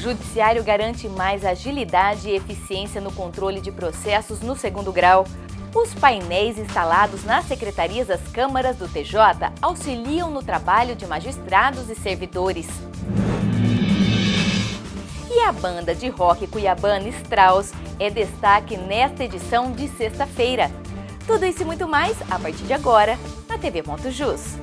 Judiciário garante mais agilidade e eficiência no controle de processos no segundo grau. Os painéis instalados nas secretarias das câmaras do TJ auxiliam no trabalho de magistrados e servidores. E a banda de rock cuiabana Strauss é destaque nesta edição de sexta-feira. Tudo isso e muito mais a partir de agora na TV.jus.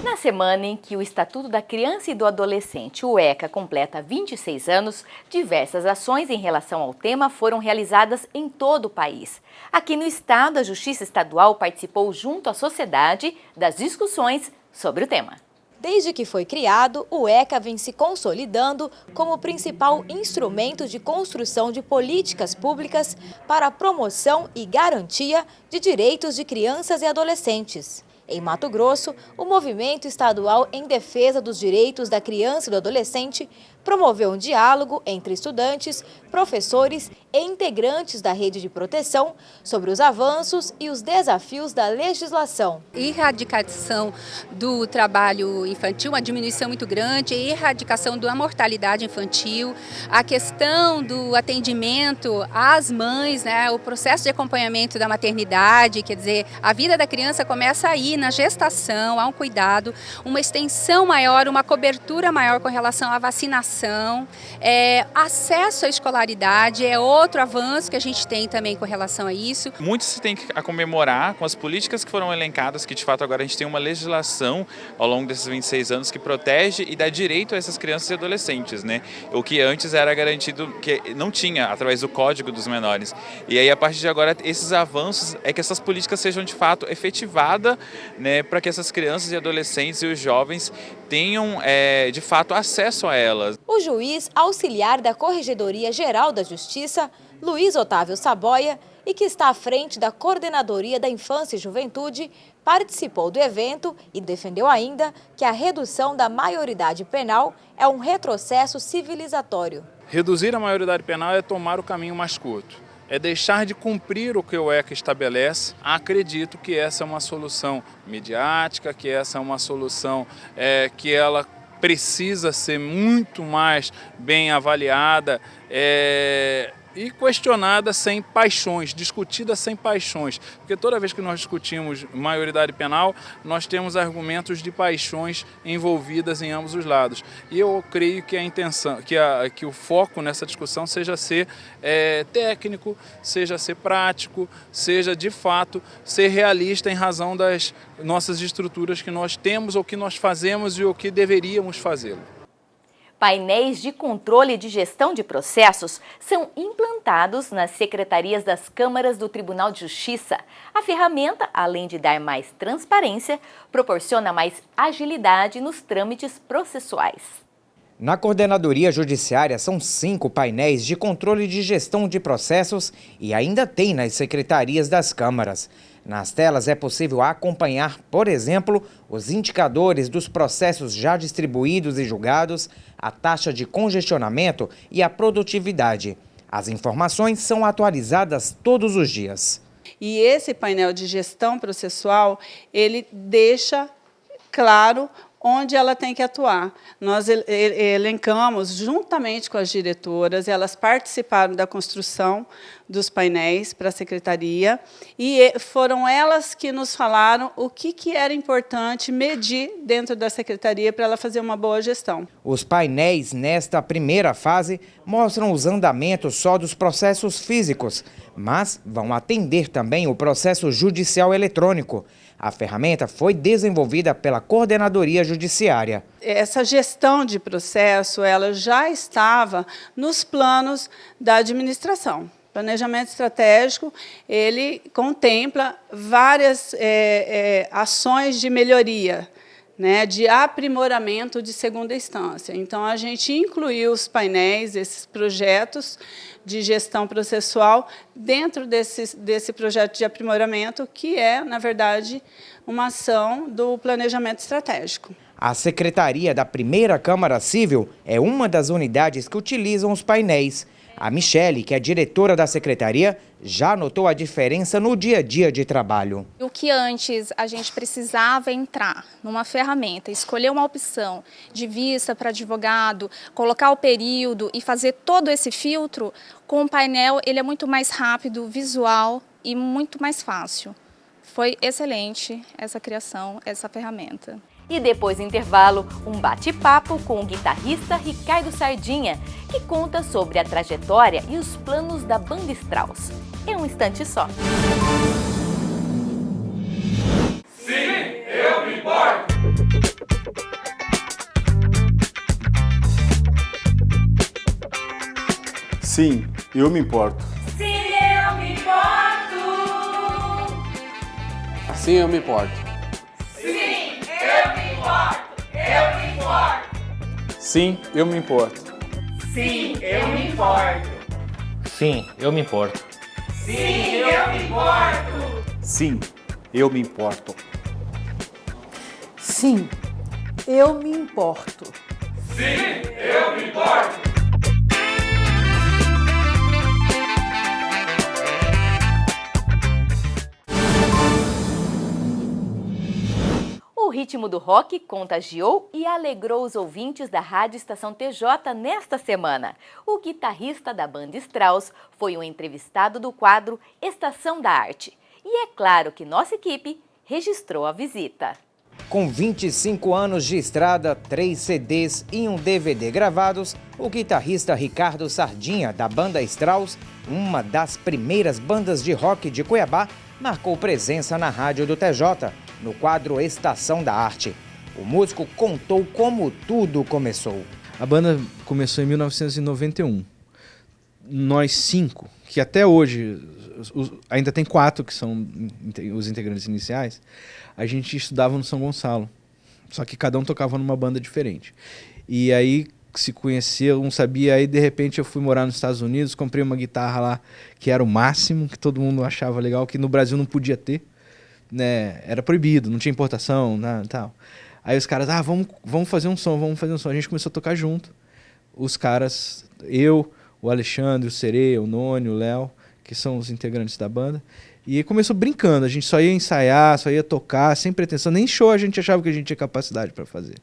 Na semana em que o Estatuto da Criança e do Adolescente, o ECA, completa 26 anos, diversas ações em relação ao tema foram realizadas em todo o país. Aqui no estado, a Justiça Estadual participou junto à sociedade das discussões sobre o tema. Desde que foi criado, o ECA vem se consolidando como o principal instrumento de construção de políticas públicas para a promoção e garantia de direitos de crianças e adolescentes. Em Mato Grosso, o Movimento Estadual em Defesa dos Direitos da Criança e do Adolescente promoveu um diálogo entre estudantes, professores e integrantes da rede de proteção sobre os avanços e os desafios da legislação. Erradicação do trabalho infantil, uma diminuição muito grande, erradicação da mortalidade infantil, a questão do atendimento às mães, né, o processo de acompanhamento da maternidade, quer dizer, a vida da criança começa aí na gestação, há um cuidado, uma extensão maior, uma cobertura maior com relação à vacinação. Acesso à escolaridade é outro avanço que a gente tem também com relação a isso. Muito se tem a comemorar com as políticas que foram elencadas, que de fato agora a gente tem uma legislação ao longo desses 26 anos que protege e dá direito a essas crianças e adolescentes, né? O que antes era garantido, que não tinha, através do Código dos Menores. E aí, a partir de agora, esses avanços é que essas políticas sejam de fato efetivadas, né, para que essas crianças e adolescentes e os jovens tenham de fato acesso a elas. O juiz auxiliar da Corregedoria Geral da Justiça, Luiz Otávio Saboia, e que está à frente da Coordenadoria da Infância e Juventude, participou do evento e defendeu ainda que a redução da maioridade penal é um retrocesso civilizatório. Reduzir a maioridade penal é tomar o caminho mais curto. É deixar de cumprir o que o ECA estabelece. Acredito que essa é uma solução midiática, que essa é uma solução que ela precisa ser muito mais bem avaliada e questionada sem paixões, discutida sem paixões. Porque toda vez que nós discutimos maioridade penal, nós temos argumentos de paixões envolvidas em ambos os lados. E eu creio que a intenção, que o foco nessa discussão seja ser técnico, seja ser prático, seja de fato ser realista em razão das nossas estruturas que nós temos, o que nós fazemos e o que deveríamos fazê-lo. Painéis de controle de gestão de processos são implantados nas secretarias das câmaras do Tribunal de Justiça. A ferramenta, além de dar mais transparência, proporciona mais agilidade nos trâmites processuais. Na Coordenadoria Judiciária são 5 painéis de controle de gestão de processos e ainda tem nas secretarias das câmaras. Nas telas é possível acompanhar, por exemplo, os indicadores dos processos já distribuídos e julgados, a taxa de congestionamento e a produtividade. As informações são atualizadas todos os dias. E esse painel de gestão processual, ele deixa claro onde ela tem que atuar. Nós elencamos, juntamente com as diretoras, elas participaram da construção dos painéis para a secretaria e foram elas que nos falaram o que era importante medir dentro da secretaria para ela fazer uma boa gestão. Os painéis, nesta primeira fase, mostram os andamentos só dos processos físicos, mas vão atender também o processo judicial eletrônico. A ferramenta foi desenvolvida pela Coordenadoria Judiciária. Essa gestão de processo ela já estava nos planos da administração. O planejamento estratégico ele contempla várias ações de melhoria, né, de aprimoramento de segunda instância. Então, a gente incluiu os painéis, esses projetos de gestão processual, dentro desse projeto de aprimoramento, que é, na verdade, uma ação do planejamento estratégico. A Secretaria da Primeira Câmara Civil é uma das unidades que utilizam os painéis. A Michele, que é diretora da secretaria, já notou a diferença no dia a dia de trabalho. O que antes a gente precisava entrar numa ferramenta, escolher uma opção de vista para advogado, colocar o período e fazer todo esse filtro, com o painel ele é muito mais rápido, visual e muito mais fácil. Foi excelente essa criação, essa ferramenta. E depois do intervalo, um bate-papo com o guitarrista Ricardo Sardinha, que conta sobre a trajetória e os planos da Banda Strauss. É um instante só. Sim, eu me importo! Sim, eu me importo. Sim, eu me importo! Sim, eu me importo. Sim, eu me importo! Eu me importo! Sim, eu me importo. Sim, eu me importo! Sim, eu me importo. Sim, eu me importo! Sim, eu me importo. Sim, eu me importo. Sim, eu me importo! O ritmo do rock contagiou e alegrou os ouvintes da Rádio Estação TJ nesta semana. O guitarrista da Banda Strauss foi um entrevistado do quadro Estação da Arte. E é claro que nossa equipe registrou a visita. Com 25 anos de estrada, 3 CDs e um DVD gravados, o guitarrista Ricardo Sardinha, da Banda Strauss, uma das primeiras bandas de rock de Cuiabá, marcou presença na rádio do TJ, no quadro Estação da Arte. O músico contou como tudo começou. A banda começou em 1991. Nós 5, que até hoje, ainda tem 4 que são os integrantes iniciais, a gente estudava no São Gonçalo. Só que cada um tocava numa banda diferente. E aí se conhecia, um sabia, aí de repente eu fui morar nos Estados Unidos, comprei uma guitarra lá que era o máximo, que todo mundo achava legal, que no Brasil não podia ter. Né, era proibido, não tinha importação, nada, tal. Aí os caras, vamos fazer um som, vamos fazer um som. A gente começou a tocar junto. Os caras, eu, o Alexandre, o Serê, o Noni, o Léo, que são os integrantes da banda. E começou brincando, a gente só ia ensaiar, só ia tocar, sem pretensão. Nem show a gente achava que a gente tinha capacidade para fazer.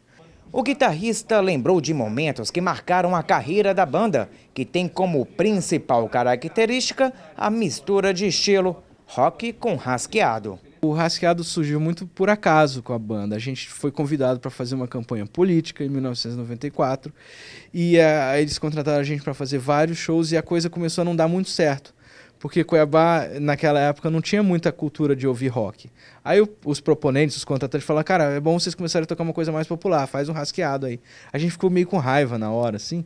O guitarrista lembrou de momentos que marcaram a carreira da banda, que tem como principal característica a mistura de estilo rock com rasqueado. O rasqueado surgiu muito por acaso com a banda. A gente foi convidado para fazer uma campanha política em 1994 e eles contrataram a gente para fazer vários shows e a coisa começou a não dar muito certo, porque Cuiabá, naquela época, não tinha muita cultura de ouvir rock. Aí os proponentes, os contratantes falaram, cara, é bom vocês começarem a tocar uma coisa mais popular, faz um rasqueado aí. A gente ficou meio com raiva na hora, assim,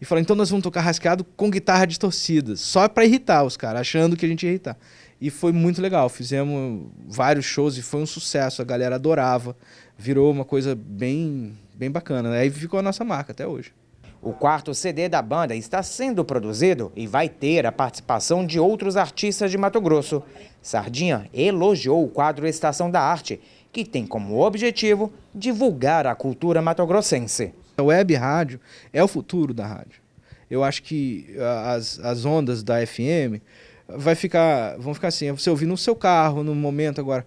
e falou, então nós vamos tocar rasqueado com guitarra distorcida, só para irritar os caras, achando que a gente ia irritar. E foi muito legal, fizemos vários shows e foi um sucesso, a galera adorava, virou uma coisa bem bacana, aí ficou a nossa marca até hoje. O 4º CD da banda está sendo produzido e vai ter a participação de outros artistas de Mato Grosso. Sardinha elogiou o quadro Estação da Arte, que tem como objetivo divulgar a cultura matogrossense. A web rádio é o futuro da rádio. Eu acho que as ondas da FM vão ficar assim, você ouvir no seu carro, no momento agora.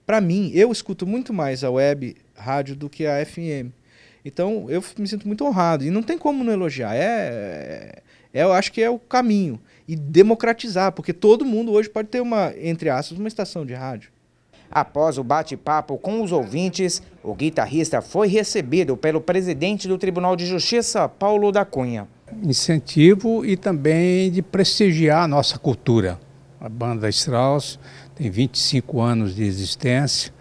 Para mim, eu escuto muito mais a web rádio do que a FM. Então, eu me sinto muito honrado. E não tem como não elogiar. Eu acho que é o caminho. E democratizar, porque todo mundo hoje pode ter entre aspas, uma estação de rádio. Após o bate-papo com os ouvintes, o guitarrista foi recebido pelo presidente do Tribunal de Justiça, Paulo da Cunha. Incentivo e também de prestigiar a nossa cultura. A Banda Strauss tem 25 anos de existência,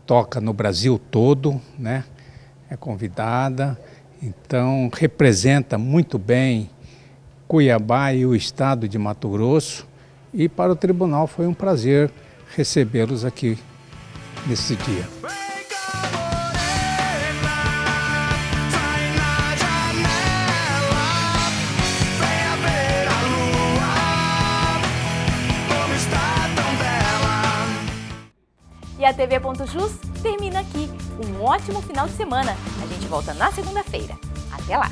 toca no Brasil todo, né? É convidada, então representa muito bem Cuiabá e o estado de Mato Grosso. E para o tribunal foi um prazer recebê-los aqui nesse dia. E a TV Ponto Jus termina aqui. Um ótimo final de semana. A gente volta na segunda-feira. Até lá!